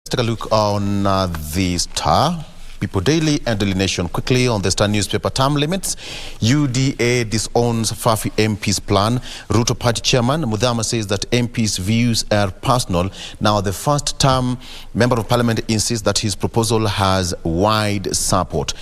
Take a look on the Star, People Daily and Daily Nation. Quickly on the Star newspaper, term limits. UDA disowns Fafi MP's plan. Ruto Party Chairman Mudhama says that MP's views are personal. Now, the first term Member of Parliament insists that his proposal has wide support.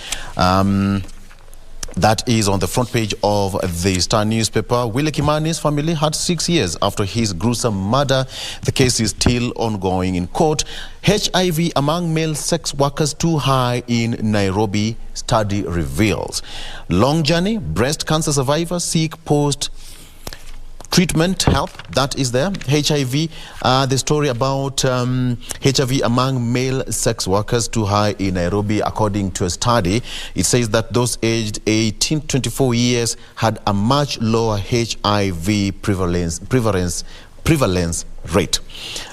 That is on the front page of the Star newspaper. Willie Kimani's family had 6 years after his gruesome murder. The case is still ongoing in court. HIV among male sex workers too high in Nairobi, study reveals. Long journey, breast cancer survivors seek post-treatment help. That is there. HIV, the story about HIV among male sex workers too high in Nairobi, according to a study. It says that those aged 18 to 24 years had a much lower HIV prevalence rate.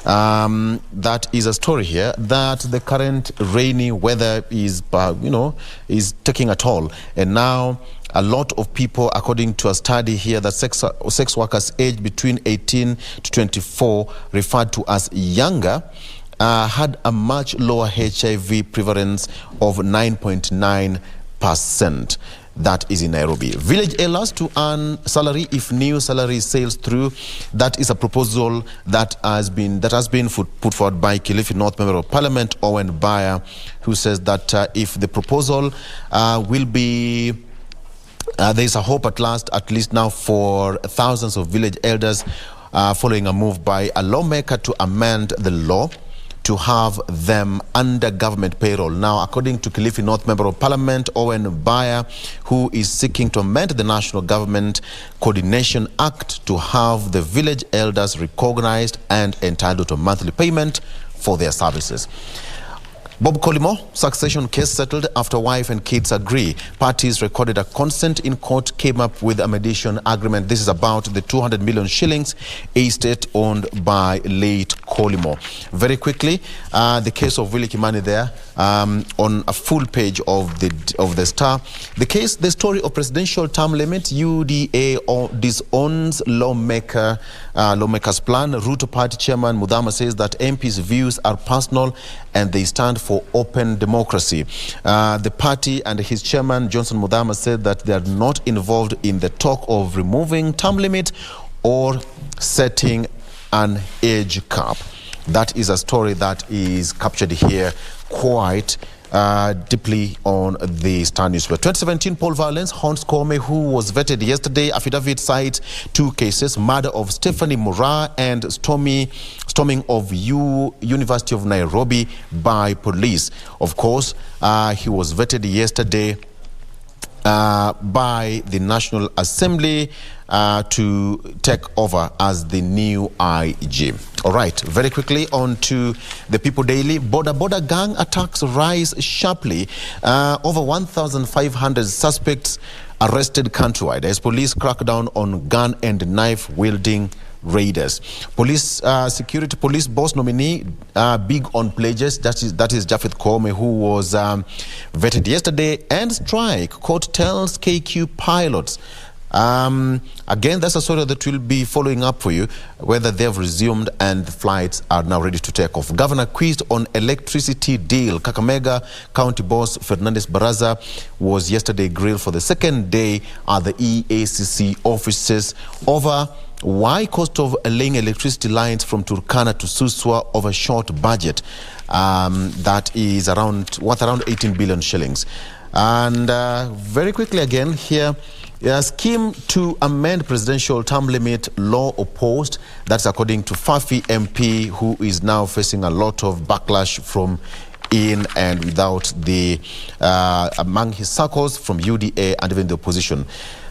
That is a story here that the current rainy weather is, is taking a toll. And now a lot of people, according to a study here, that sex workers aged between 18 to 24, referred to as younger, had a much lower HIV prevalence of 9.9%. That is in Nairobi. Village elders to earn salary if new salary sails through. That is a proposal that has been put forward by Kilifi North Member of Parliament Owen Bayer, who says that if the proposal will be there is a hope at least now for thousands of village elders following a move by a lawmaker to amend the law to have them under government payroll. Now, according to Kilifi North Member of Parliament Owen Bayer, who is seeking to amend the National Government Coordination Act to have the village elders recognized and entitled to monthly payment for their services. Bob Collymore, succession case settled after wife and kids agree. Parties recorded a consent in court, came up with a mediation agreement. This is about the 200 million shillings estate owned by late Collymore. Very quickly, the case of Willie Kimani there on a full page of the Star. The story of presidential term limit. UDA disowns lawmaker's plan. Ruto Party Chairman Mudhama says that MP's views are personal and they stand for open democracy. The party and his chairman, Johnson Mudhama, said that they are not involved in the talk of removing term limit or setting an age cap. That is a story that is captured here quite deeply on the Star newspaper. 2017 poll violence haunts Kome, who was vetted yesterday. Affidavit cites 2 cases: murder of Stephanie Mura and storming of University of Nairobi by police. Of course, he was vetted yesterday by the National Assembly to take over as the new IG. All right, very quickly on to the People Daily. Border gang attacks rise sharply. Over 1,500 suspects arrested countrywide as police crack down on gun and knife wielding raiders. Police police boss nominee big on pledges. That is Japheth Koome, who was vetted yesterday. And strike, court tells KQ pilots. Again, that's a story that we'll be following up for you, whether they've resumed and the flights are now ready to take off. Governor quizzed on electricity deal. Kakamega County boss Fernandez Baraza was yesterday grilled for the second day at the EACC offices over why cost of laying electricity lines from Turkana to Suswa over short budget. That is around 18 billion shillings. And very quickly again here, a scheme to amend presidential term limit law opposed. That's according to Fafi MP, who is now facing a lot of backlash from in and without the among his circles from UDA and even the opposition.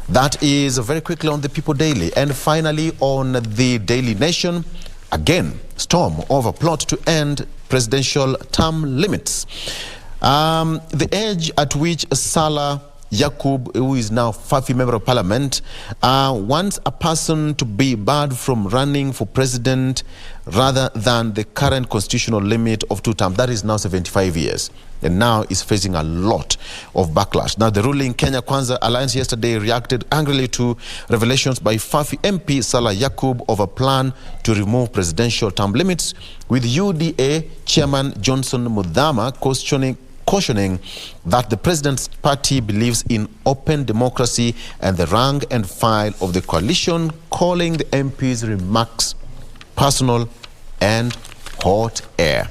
That is very quickly on the People Daily. And finally on the Daily Nation, again, storm over plot to end presidential term limits. The age at which Salah Yakub, who is now Fafi Member of Parliament, wants a person to be barred from running for president rather than the current constitutional limit of 2 terms. That is now 75 years. And now is facing a lot of backlash. Now, the ruling Kenya Kwanza Alliance yesterday reacted angrily to revelations by Fafi MP Salah Yakub of a plan to remove presidential term limits, with UDA Chairman Johnson Muthama cautioning that the president's party believes in open democracy and the rank and file of the coalition, calling the MP's remarks personal and hot air.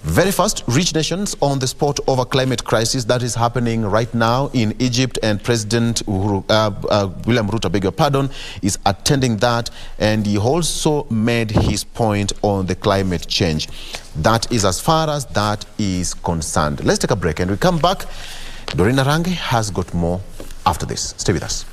Very fast, rich nations on the spot over climate crisis that is happening right now in Egypt, and President William Ruto, beg your pardon, is attending that, and he also made his point on the climate change. That is as far as that is concerned. Let's take a break, and we come back. Dorina Range has got more after this. Stay with us.